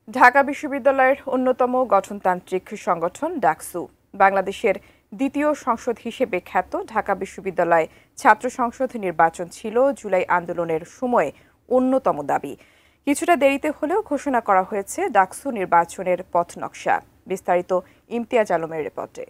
ঢাকা বিশ্ববিদ্যালয়ের অন্যতম গঠনতান্ত্রিক সংগঠন ডাকসু বাংলাদেশের দ্বিতীয় সংসদ হিসেবে খ্যাত ঢাকা বিশ্ববিদ্যালয় ছাত্র সংসদ নির্বাচন ছিল জুলাই আন্দোলনের সময় অন্যতম দাবি। কিছুটা দেরিতে হলেও ঘোষণা করা হয়েছে ডাকসু নির্বাচনের পথ নকশা। বিস্তারিত ইমতিয়াজ আলমের রিপোর্টে।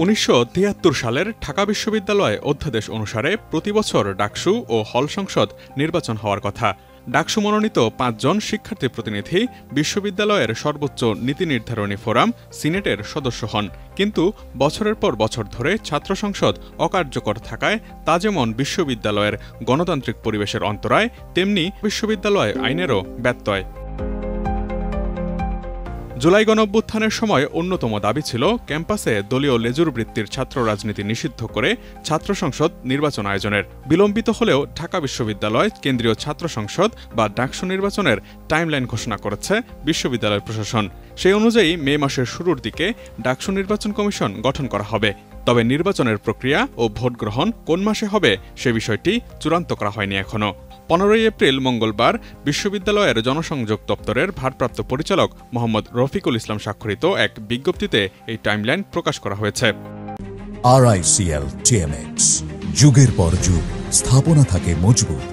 ১৯৭৩ সালের ঢাকা বিশ্ববিদ্যালয় অধ্যাদেশ অনুসারে প্রতিবছর ডাকসু ও হল সংসদ নির্বাচন হওয়ার কথা। ডাকসু মনোনীত ৫ জন শিক্ষার্থী প্রতিনিধি বিশ্ববিদ্যালয়ের সর্বোচ্চ নীতি নির্ধারণী ফোরাম সিনেটের সদস্য হন। কিন্তু বছরের পর বছর ধরে ছাত্র সংসদ অকার্যকর থাকায় তা যেমন বিশ্ববিদ্যালয়ের গণতান্ত্রিক পরিবেশের অন্তরায়, তেমনি বিশ্ববিদ্যালয় আইনেরও ব্যত্যয়। জুলাই গণঅভ্যুত্থানের সময় অন্যতম দাবি ছিল ক্যাম্পাসে দলীয় লেজুর বৃত্তির ছাত্র রাজনীতি নিষিদ্ধ করে ছাত্র সংসদ নির্বাচন আয়োজনের। বিলম্বিত হলেও ঢাকা বিশ্ববিদ্যালয় কেন্দ্রীয় ছাত্র সংসদ বা ডাকসু নির্বাচনের টাইমলাইন ঘোষণা করেছে বিশ্ববিদ্যালয় প্রশাসন। সেই অনুযায়ী মে মাসের শুরুর দিকে ডাকসু নির্বাচন কমিশন গঠন করা হবে। তবে নির্বাচনের প্রক্রিয়া ও ভোট গ্রহণ কোন মাসে হবে সে বিষয়টি চূড়ান্ত করা হয়নি এখনো। ১৫ এপ্রিল মঙ্গলবার বিশ্ববিদ্যালয়ের জনসংযোগ দপ্তরের ভারপ্রাপ্ত পরিচালক মোহাম্মদ রফিকুল ইসলাম স্বাক্ষরিত এক বিজ্ঞপ্তিতে এই টাইমলাইন প্রকাশ করা হয়েছে। RICL TMX, যুগের পর যুগ স্থাপনা থাকে মজবুত।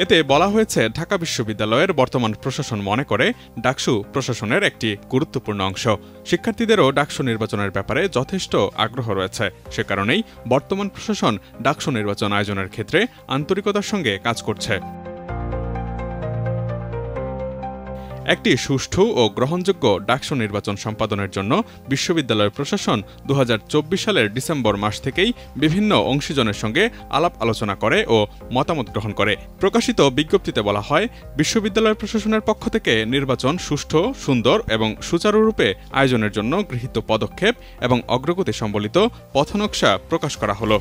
এতে বলা হয়েছে ঢাকা বিশ্ববিদ্যালয়ের বর্তমান প্রশাসন মনে করে ডাকসু প্রশাসনের একটি গুরুত্বপূর্ণ অংশ। শিক্ষার্থীদেরও ডাকসু নির্বাচনের ব্যাপারে যথেষ্ট আগ্রহ রয়েছে। সে কারণেই বর্তমান প্রশাসন ডাকসু নির্বাচন আয়োজনের ক্ষেত্রে আন্তরিকতার সঙ্গে কাজ করছে। একটি সুষ্ঠু ও গ্রহণযোগ্য ডাকসু নির্বাচন সম্পাদনের জন্য বিশ্ববিদ্যালয় প্রশাসন ২০২৪ সালের ডিসেম্বর মাস থেকেই বিভিন্ন অংশীজনের সঙ্গে আলাপ আলোচনা করে ও মতামত গ্রহণ করে। প্রকাশিত বিজ্ঞপ্তিতে বলা হয়, বিশ্ববিদ্যালয় প্রশাসনের পক্ষ থেকে নির্বাচন সুষ্ঠু, সুন্দর এবং সুচারুরূপে আয়োজনের জন্য গৃহীত পদক্ষেপ এবং অগ্রগতি সম্বলিত পথনকশা প্রকাশ করা হলো।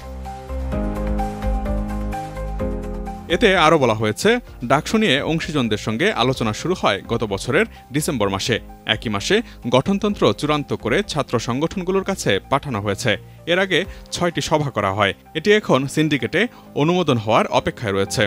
এতে আরও বলা হয়েছে, ডাকসু নিয়ে অংশীজনদের সঙ্গে আলোচনা শুরু হয় গত বছরের ডিসেম্বর মাসে। একই মাসে গঠনতন্ত্র চূড়ান্ত করে ছাত্র সংগঠনগুলোর কাছে পাঠানো হয়েছে। এর আগে ৬টি সভা করা হয়। এটি এখন সিন্ডিকেটে অনুমোদন হওয়ার অপেক্ষায় রয়েছে।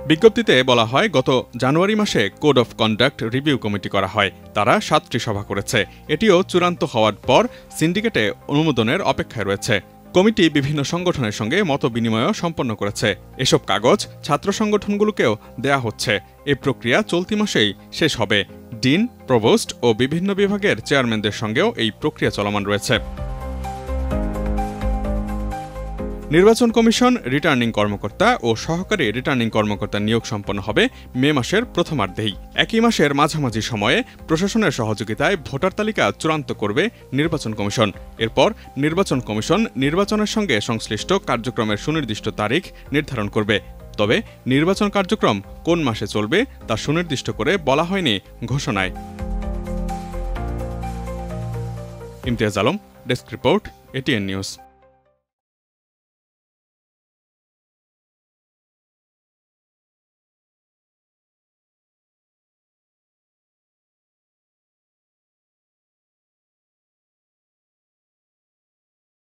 বিজ্ঞপ্তিতে বলা হয়, গত জানুয়ারি মাসে code of conduct review committee করা হয়। তারা ৭টি সভা করেছে। এটিও চূড়ান্ত হওয়ার পর সিন্ডিকেটে অনুমোদনের অপেক্ষায় রয়েছে। কমিটি বিভিন্ন সংগঠনের সঙ্গে মত বিনিময়ও সম্পন্ন করেছে। এসব কাগজ ছাত্র সংগঠনগুলোকেও দেয়া হচ্ছে। এই প্রক্রিয়া চলতি মাসেই শেষ হবে। ডিন, প্রভোস্ট ও বিভিন্ন বিভাগের চেয়ারম্যানদের সঙ্গেও এই প্রক্রিয়া চলমান রয়েছে। নির্বাচন কমিশন রিটার্নিং কর্মকর্তা ও সহকারী রিটার্নিং কর্মকর্তা নিয়োগ সম্পন্ন হবে মে মাসের প্রথমার্ধেই। একই মাসের মাঝামাঝি সময়ে প্রশাসনের সহযোগিতায় ভোটার তালিকা চূড়ান্ত করবে নির্বাচন কমিশন। এরপর নির্বাচন কমিশন নির্বাচনের সঙ্গে সংশ্লিষ্ট কার্যক্রমের সুনির্দিষ্ট তারিখ নির্ধারণ করবে। তবে নির্বাচন কার্যক্রম কোন মাসে চলবে তা সুনির্দিষ্ট করে বলা হয়নি ঘোষণায়। Imtiaz Alam, desk report, ATN news.